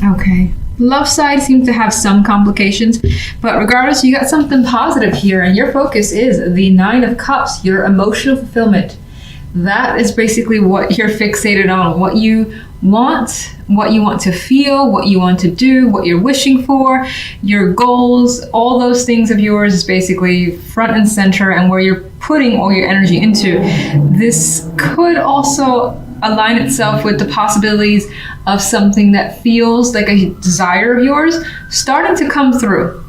Okay. Love side seems to have some complications, but regardless, you got something positive here, and your focus is the Nine of Cups, your emotional fulfillment. That is basically what you're fixated on, what you want to feel, what you want to do, what you're wishing for, your goals, all those things of yours is basically front and center, and where you're putting all your energy into. This could also align itself with the possibilities of something that feels like a desire of yours starting to come through,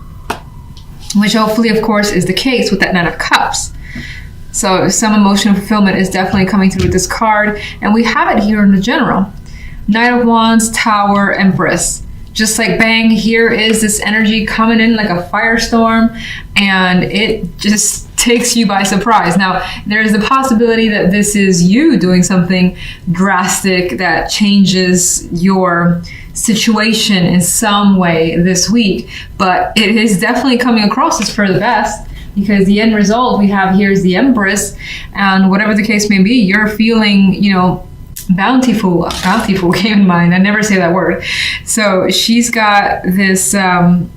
which hopefully, of course, is the case with that Nine of Cups. So some emotional fulfillment is definitely coming through with this card, and we have it here in the general. Knight of Wands, Tower, Empress. Just like bang, here is this energy coming in like a firestorm, and it just takes you by surprise. Now, there's the possibility that this is you doing something drastic that changes your situation in some way this week, but it is definitely coming across as for the best, because the end result we have here is the Empress, and whatever the case may be, you're feeling, bountiful came in mind. I never say that word. So she's got this, I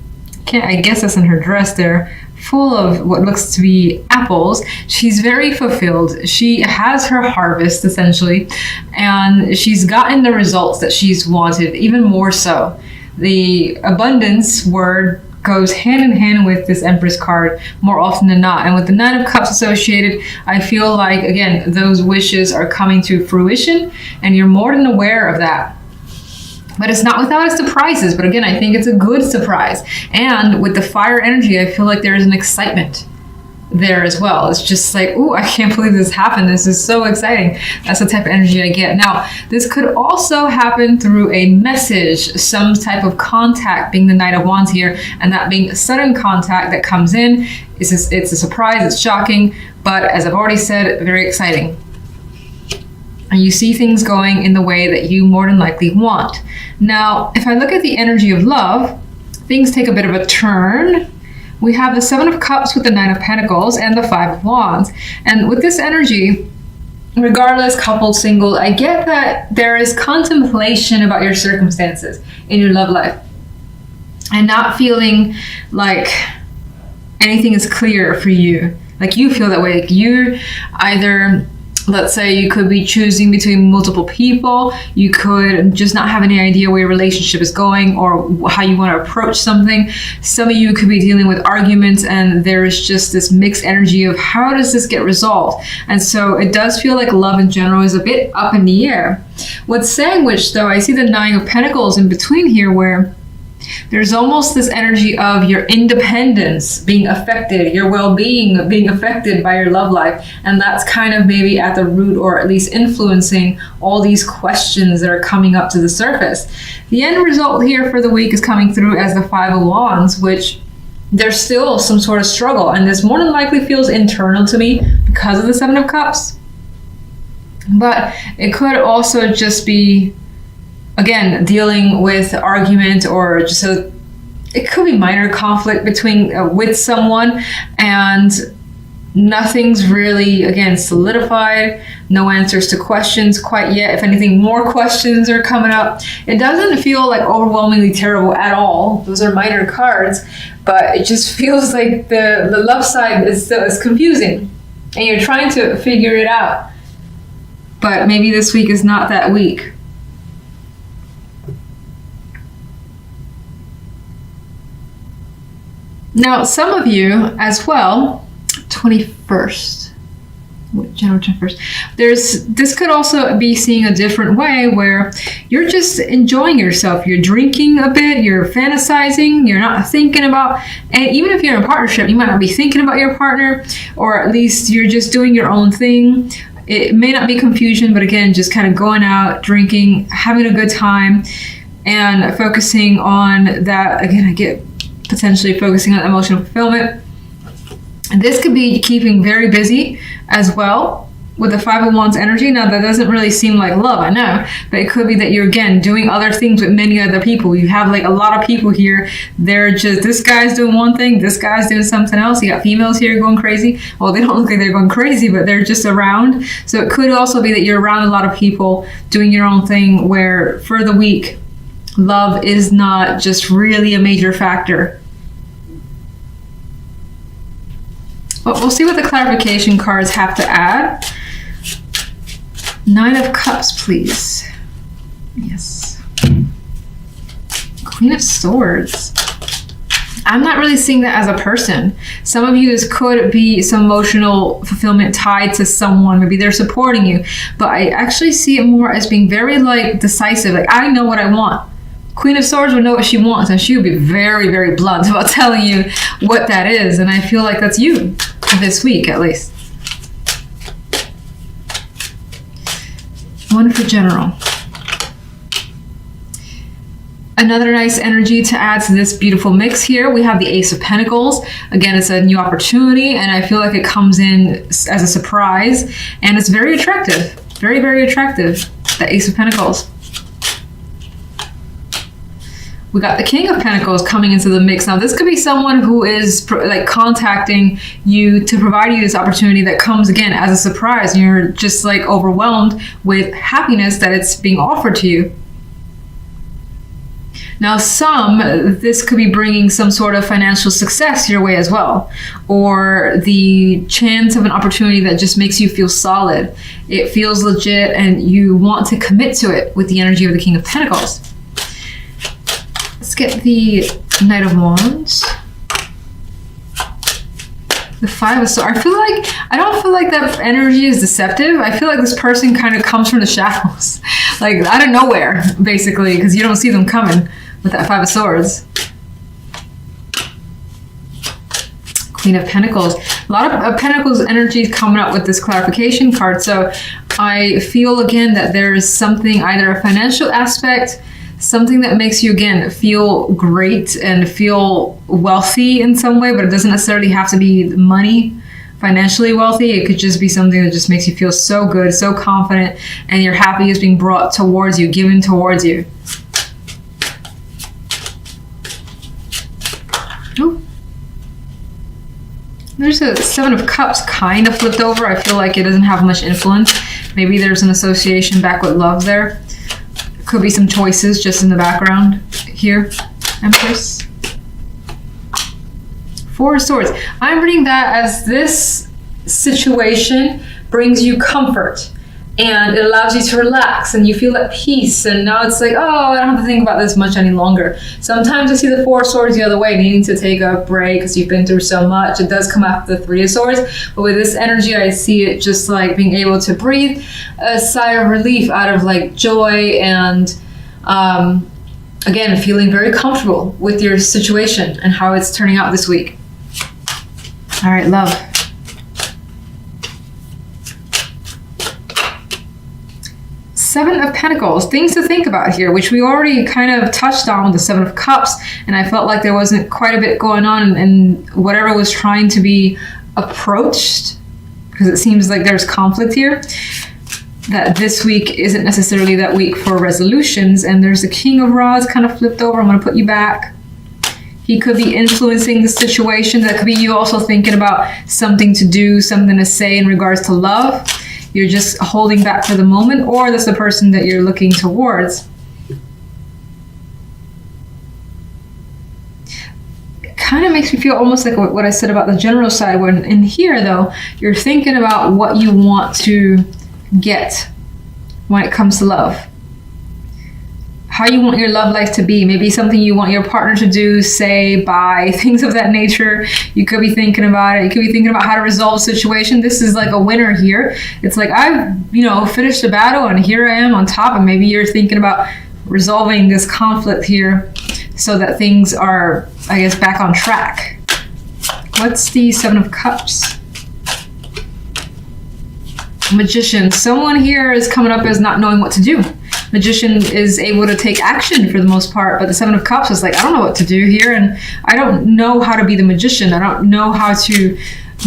guess that's in her dress there, full of what looks to be apples. She's very fulfilled. She has her harvest essentially, and she's gotten the results that she's wanted, even more so. The abundance word goes hand in hand with this Empress card more often than not. And with the Nine of Cups associated, I feel like, again, those wishes are coming to fruition, and you're more than aware of that. But it's not without its surprises. But again, I think it's a good surprise. And with the fire energy, I feel like there is an excitement there as well. It's just like, ooh, I can't believe this happened. This is so exciting. That's the type of energy I get. Now, this could also happen through a message, some type of contact, being the Knight of Wands here, and that being a sudden contact that comes in. It's a surprise, it's shocking, but as I've already said, very exciting. And you see things going in the way that you more than likely want. Now, if I look at the energy of love, things take a bit of a turn. We have the Seven of Cups with the Nine of Pentacles and the Five of Wands. And with this energy, regardless, coupled, single, I get that there is contemplation about your circumstances in your love life, and not feeling like anything is clear for you. Like you feel that way. Like you either, let's say you could be choosing between multiple people. You could just not have any idea where your relationship is going or how you want to approach something. Some of you could be dealing with arguments, and there is just this mixed energy of how does this get resolved? And so it does feel like love in general is a bit up in the air. What's sandwiched though, I see the Nine of Pentacles in between here, where there's almost this energy of your independence being affected, your well-being being affected by your love life. And that's kind of maybe at the root, or at least influencing all these questions that are coming up to the surface. The end result here for the week is coming through as the Five of Wands, which there's still some sort of struggle. And this more than likely feels internal to me because of the Seven of Cups. But it could also just be, again, dealing with argument, or just it could be minor conflict between with someone, and nothing's really, again, solidified. No answers to questions quite yet. If anything, more questions are coming up. It doesn't feel like overwhelmingly terrible at all. Those are minor cards, but it just feels like the love side is confusing, and you're trying to figure it out. But maybe this week is not that week. Now, some of you as well, 21st, January 21st, this could also be seeing a different way, where you're just enjoying yourself. You're drinking a bit, you're fantasizing, you're not thinking about, and even if you're in a partnership, you might not be thinking about your partner, or at least you're just doing your own thing. It may not be confusion, but again, just kind of going out, drinking, having a good time, and focusing on that. Again, I get potentially focusing on emotional fulfillment. And this could be keeping very busy as well with the Five of Wands energy. Now, that doesn't really seem like love, I know, but it could be that you're, again, doing other things with many other people. You have like a lot of people here. They're just, this guy's doing one thing, this guy's doing something else. You got females here going crazy. Well, they don't look like they're going crazy, but they're just around. So it could also be that you're around a lot of people doing your own thing, where for the week, Love is not just really a major factor. But we'll see what the clarification cards have to add. 9 of Cups, please. Yes. Queen of Swords. I'm not really seeing that as a person. Some of you, this could be some emotional fulfillment tied to someone. Maybe they're supporting you. But I actually see it more as being very like decisive. Like, I know what I want. Queen of Swords would know what she wants, and she would be very, very blunt about telling you what that is. And I feel like that's you this week, at least. 1 for general. Another nice energy to add to this beautiful mix here, we have the Ace of Pentacles. Again, it's a new opportunity, and I feel like it comes in as a surprise, and it's very attractive. Very, very attractive, the Ace of Pentacles. We got the King of Pentacles coming into the mix. Now, this could be someone who is like contacting you to provide you this opportunity that comes again as a surprise. And you're just like overwhelmed with happiness that it's being offered to you. Now, this could be bringing some sort of financial success your way as well, or the chance of an opportunity that just makes you feel solid. It feels legit and you want to commit to it with the energy of the King of Pentacles. Let's get the Knight of Wands. The 5 of Swords. I don't feel like that energy is deceptive. I feel like this person kind of comes from the shadows, like out of nowhere, basically, because you don't see them coming with that 5 of Swords. Queen of Pentacles. A lot of Pentacles energy coming up with this clarification card. So I feel again that there is something, either a financial aspect, something that makes you again feel great and feel wealthy in some way, but it doesn't necessarily have to be money, financially wealthy. It could just be something that just makes you feel so good, so confident, and your happy is being brought towards you, given towards you. Ooh. There's a 7 of Cups kind of flipped over. I feel like it doesn't have much influence. Maybe there's an association back with love there. Could be some choices just in the background here. Empress. 4 of Swords. I'm reading that as this situation brings you comfort and it allows you to relax and you feel at peace, and now it's like, oh, I don't have to think about this much any longer. Sometimes I see the 4 of Swords the other way, needing to take a break because you've been through so much. It does come after the 3 of Swords, but with this energy I see it just like being able to breathe a sigh of relief out of like joy and again feeling very comfortable with your situation and how it's turning out this week. All right, love. Seven of Pentacles, things to think about here, which we already kind of touched on with the 7 of Cups, and I felt like there wasn't quite a bit going on in whatever was trying to be approached, because it seems like there's conflict here, that this week isn't necessarily that week for resolutions. And there's a King of Rods kind of flipped over. I'm going to put you back. He could be influencing the situation. That could be you also thinking about something to do, something to say in regards to love. You're just holding back for the moment, or that's the person that you're looking towards. It kind of makes me feel almost like what I said about the general side, when in here though, you're thinking about what you want to get when it comes to love. How you want your love life to be. Maybe something you want your partner to do, say, buy, things of that nature. You could be thinking about it. You could be thinking about how to resolve a situation. This is like a winner here. It's like, I've, finished the battle and here I am on top. And maybe you're thinking about resolving this conflict here so that things are, I guess, back on track. What's the 7 of Cups? Magician. Someone here is coming up as not knowing what to do. Magician is able to take action for the most part, but the 7 of Cups is like, I don't know what to do here, and I don't know how to be the magician. I don't know how to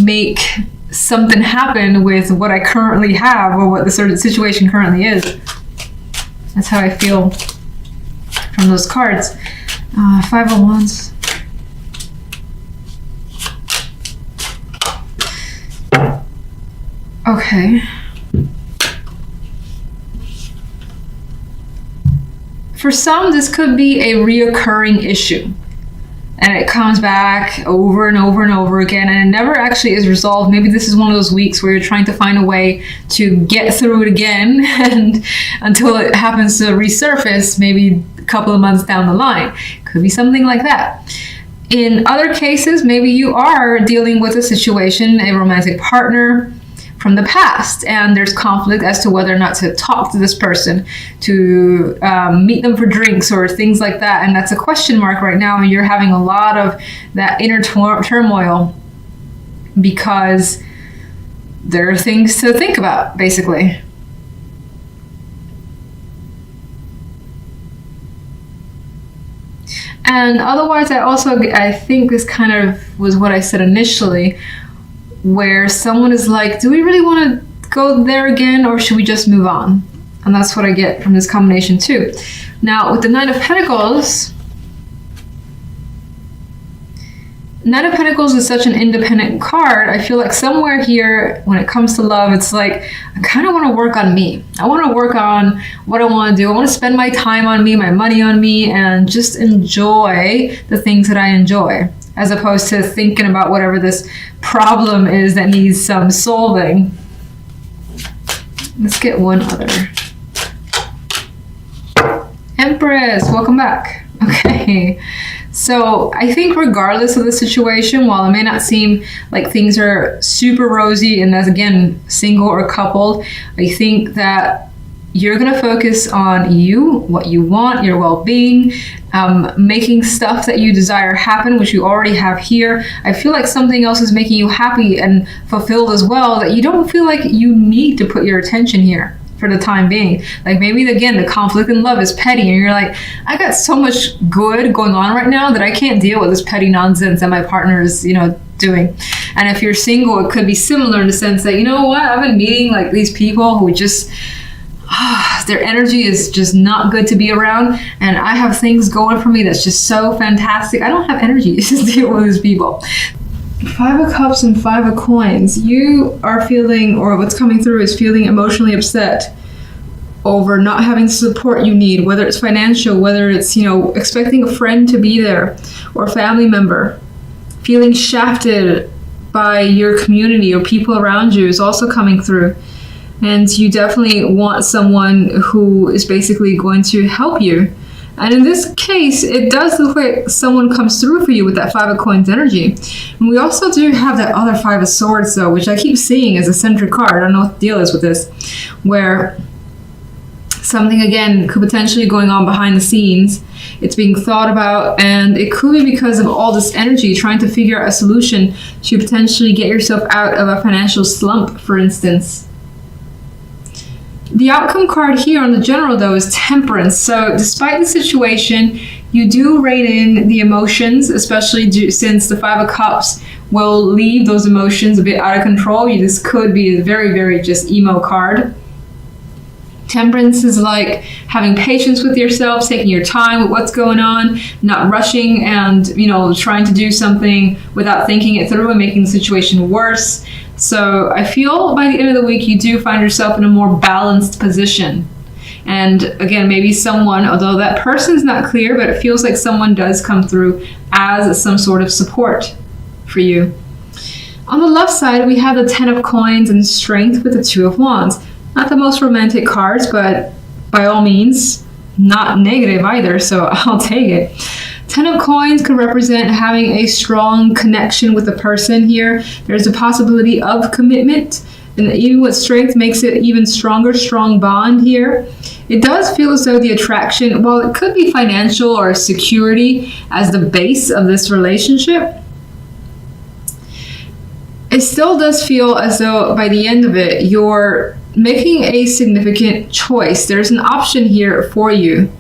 make something happen with what I currently have or what the certain situation currently is. That's how I feel from those cards. 5 of Wands. Okay. For some, this could be a reoccurring issue. And it comes back over and over and over again, and it never actually is resolved. Maybe this is one of those weeks where you're trying to find a way to get through it again, and until it happens to resurface, maybe a couple of months down the line. Could be something like that. In other cases, maybe you are dealing with a situation, a romantic partner from the past, and there's conflict as to whether or not to talk to this person, to meet them for drinks or things like that, and that's a question mark right now, and you're having a lot of that inner turmoil because there are things to think about, basically. And otherwise, I think this kind of was what I said initially, where someone is like, do we really want to go there again, or should we just move on? And that's what I get from this combination too. Now, with the Nine of Pentacles is such an independent card. I feel like somewhere here, when it comes to love, it's like, I kind of want to work on me. I want to work on what I want to do. I want to spend my time on me, my money on me, and just enjoy the things that I enjoy, as opposed to thinking about whatever this problem is that needs some solving. Let's get one other. Empress, welcome back. Okay, so I think regardless of the situation, while it may not seem like things are super rosy, and that's again single or coupled, I think that you're going to focus on you, what you want, your well-being, making stuff that you desire happen, which you already have here. I feel like something else is making you happy and fulfilled as well, that you don't feel like you need to put your attention here for the time being. Like maybe, again, the conflict in love is petty, and you're like, I got so much good going on right now that I can't deal with this petty nonsense that my partner is, doing. And if you're single, it could be similar in the sense that, you know what, I've been meeting like these people who just their energy is just not good to be around, and I have things going for me that's just so fantastic. I don't have energy to deal with these people. Five of Cups and Five of Coins. You are feeling, or what's coming through is feeling emotionally upset over not having the support you need, whether it's financial, whether it's, expecting a friend to be there or a family member. Feeling shafted by your community or people around you is also coming through. And you definitely want someone who is basically going to help you. And in this case, it does look like someone comes through for you with that Five of Coins energy. And we also do have that other Five of Swords, though, which I keep seeing as a centric card. I don't know what the deal is with this, where something, again, could potentially be going on behind the scenes. It's being thought about, and it could be because of all this energy trying to figure out a solution to potentially get yourself out of a financial slump, for instance. The outcome card here on the general, though, is Temperance. So despite the situation, you do rein in the emotions, especially since the Five of Cups will leave those emotions a bit out of control. This could be a very, very just emo card. Temperance is like having patience with yourself, taking your time with what's going on, not rushing and, trying to do something without thinking it through and making the situation worse. So I feel by the end of the week, you do find yourself in a more balanced position. And again, maybe someone, although that person's not clear, but it feels like someone does come through as some sort of support for you. On the left side, we have the Ten of Coins and Strength with the Two of Wands. Not the most romantic cards, but by all means, not negative either, so I'll take it. Ten of Coins could represent having a strong connection with a person here. There's a possibility of commitment, and even with Strength makes it even stronger, strong bond here. It does feel as though the attraction, while it could be financial or security as the base of this relationship, it still does feel as though by the end of it, you're making a significant choice. There's an option here for you,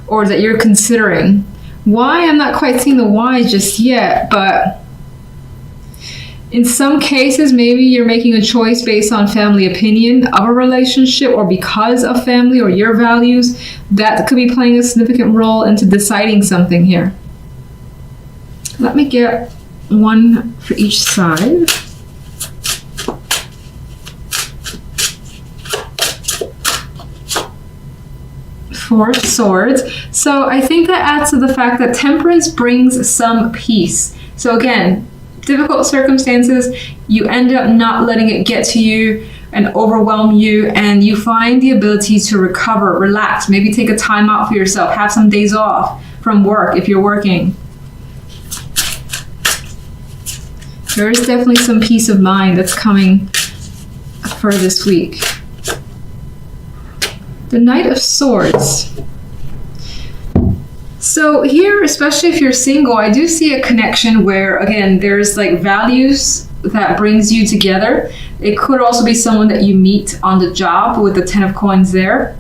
or that you're considering. Why? I'm not quite seeing the why just yet, but in some cases, maybe you're making a choice based on family opinion of a relationship, or because of family or your values. That could be playing a significant role into deciding something here. Let me get one for each side. Four of Swords. So I think that adds to the fact that Temperance brings some peace. So again, difficult circumstances, you end up not letting it get to you and overwhelm you, and you find the ability to recover, relax, maybe take a time out for yourself, have some days off from work if you're working. There is definitely some peace of mind that's coming for this week. The Knight of Swords. So here, especially if you're single, I do see a connection where, again, there's like values that brings you together. It could also be someone that you meet on the job with the 10 of Coins there.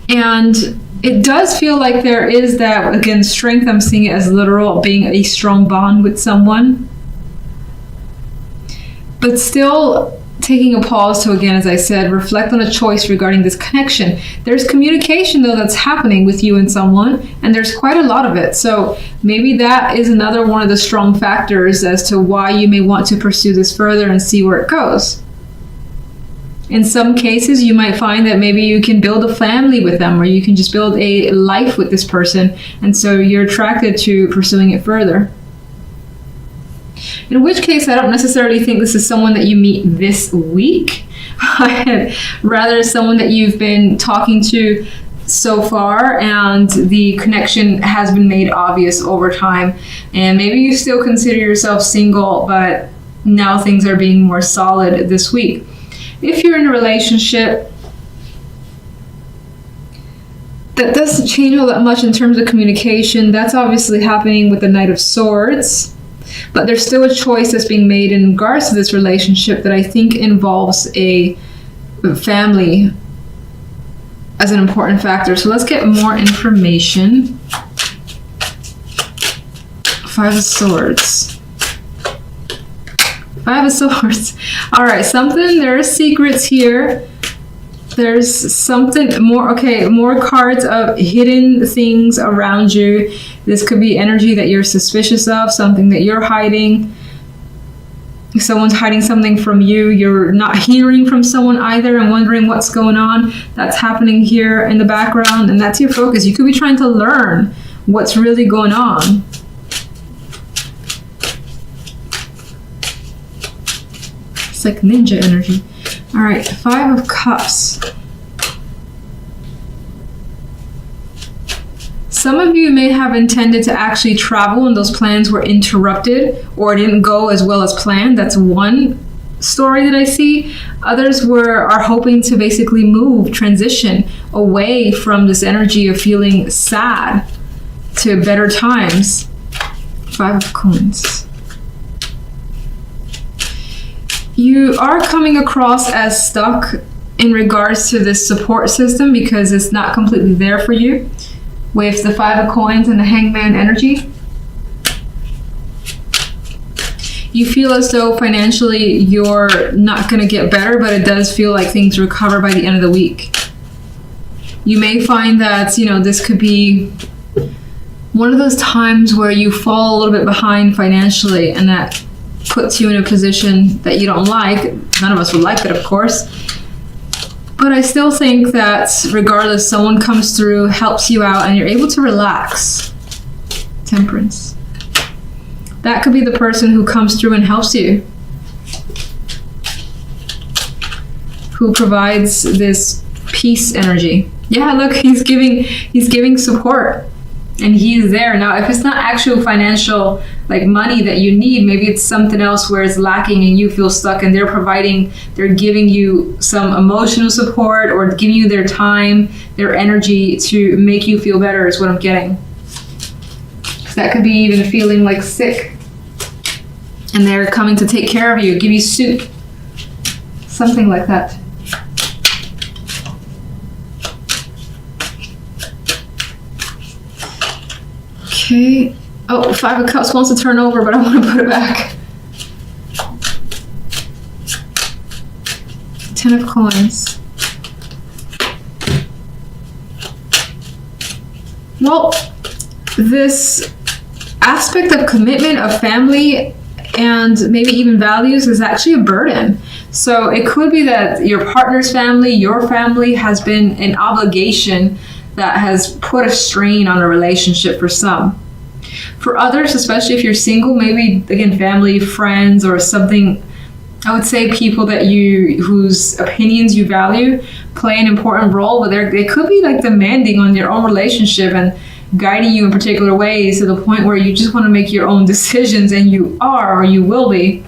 And it does feel like there is that, again, strength. I'm seeing it as literal, being a strong bond with someone. But still taking a pause to, again, as I said, reflect on a choice regarding this connection. There's communication, though, that's happening with you and someone, and there's quite a lot of it. So maybe that is another one of the strong factors as to why you may want to pursue this further and see where it goes. In some cases, you might find that maybe you can build a family with them, or you can just build a life with this person, and so you're attracted to pursuing it further. In which case, I don't necessarily think this is someone that you meet this week. Rather, someone that you've been talking to so far, and the connection has been made obvious over time. And maybe you still consider yourself single, but now things are being more solid this week. If you're in a relationship, that doesn't change all that much in terms of communication. That's obviously happening with the Knight of Swords. But there's still a choice that's being made in regards to this relationship that I think involves a family as an important factor. So let's get more information. Five of Swords. Five of Swords. All right, there are secrets here. There's something more. Okay, more cards of hidden things around you. This could be energy that you're suspicious of, something that you're hiding. Someone's hiding something from you. You're not hearing from someone either and wondering what's going on. That's happening here in the background, and that's your focus. You could be trying to learn what's really going on. It's like ninja energy. All right, Five of Cups. Some of you may have intended to actually travel and those plans were interrupted or didn't go as well as planned. That's one story that I see. Others are hoping to basically transition away from this energy of feeling sad to better times. Five of Coins. You are coming across as stuck in regards to this support system because it's not completely there for you. With the Five of Coins and the Hangman energy, you feel as though financially you're not going to get better, but it does feel like things recover by the end of the week. You may find that, this could be one of those times where you fall a little bit behind financially, and that puts you in a position that you don't like. None of us would like it, of course. But I still think that regardless, someone comes through, helps you out, and you're able to relax. Temperance. That could be the person who comes through and helps you. Who provides this peace energy. Yeah, look, he's giving support. And he's there. Now, if it's not actual financial, like money that you need, maybe it's something else where it's lacking and you feel stuck, and they're giving you some emotional support or giving you their time, their energy to make you feel better is what I'm getting. That could be even feeling like sick. And they're coming to take care of you, give you soup. Something like that. Okay. Oh, Five of Cups wants to turn over, but I want to put it back. 10 of Coins. Well, this aspect of commitment, of family, and maybe even values is actually a burden. So it could be that your partner's family, your family has been an obligation that has put a strain on a relationship for some. For others, especially if you're single, maybe again family, friends, or something, I would say people that whose opinions you value play an important role, but they could be like demanding on your own relationship and guiding you in particular ways to the point where you just want to make your own decisions, and you are, or you will be.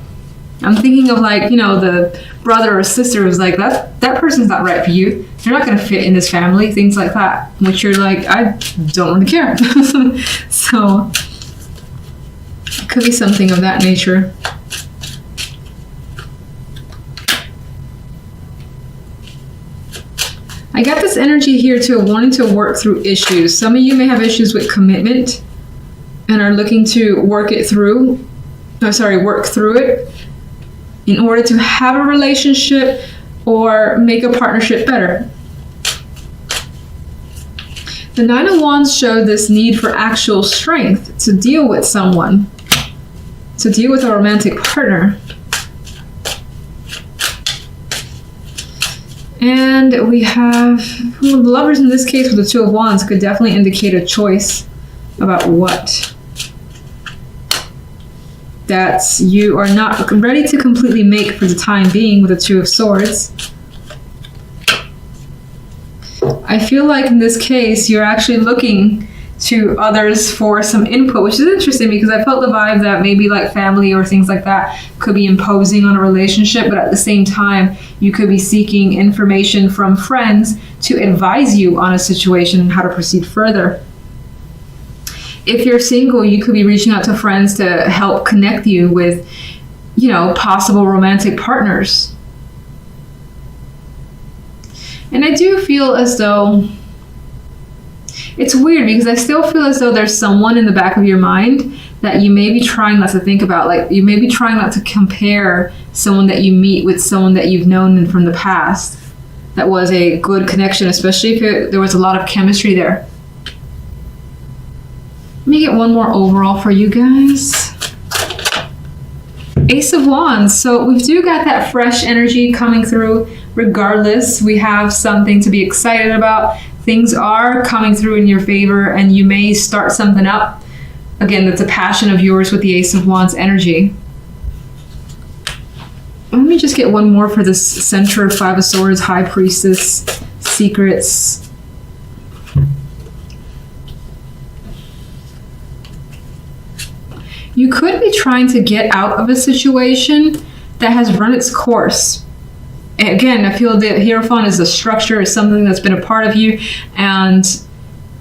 I'm thinking of like, the brother or sister who's like, that person's not right for you. They're not going to fit in this family, things like that, which you're like, I don't really care. So it could be something of that nature. I got this energy here too, wanting to work through issues. Some of you may have issues with commitment and are looking to work through it in order to have a relationship or make a partnership better. The Nine of Wands showed this need for actual strength to deal with someone, to deal with a romantic partner. And we have the Lovers in this case with the Two of Wands could definitely indicate a choice about what that you are not ready to completely make for the time being with the Two of Swords. I feel like in this case, you're actually looking to others for some input, which is interesting because I felt the vibe that maybe like family or things like that could be imposing on a relationship, but at the same time, you could be seeking information from friends to advise you on a situation and how to proceed further. If you're single, you could be reaching out to friends to help connect you with, possible romantic partners. And I do feel as though it's weird because I still feel as though there's someone in the back of your mind that you may be trying not to think about. Like you may be trying not to compare someone that you meet with someone that you've known from the past that was a good connection, especially if there was a lot of chemistry there. Let me get one more overall for you guys. Ace of Wands. So we do got that fresh energy coming through. Regardless, we have something to be excited about. Things are coming through in your favor and you may start something up. Again, that's a passion of yours with the Ace of Wands energy. Let me just get one more for this center, Five of Swords, High Priestess, Secrets. You could be trying to get out of a situation that has run its course. Again, I feel the Hierophant is a structure, is something that's been a part of you, and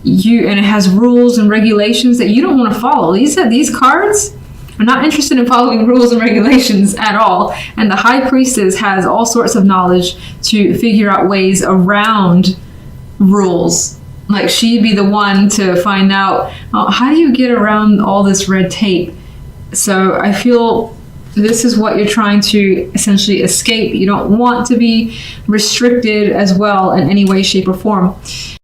it has rules and regulations that you don't want to follow. These cards are not interested in following rules and regulations at all. And the High Priestess has all sorts of knowledge to figure out ways around rules. Like she'd be the one to find out, how do you get around all this red tape? So I feel this is what you're trying to essentially escape. You don't want to be restricted as well in any way, shape, or form.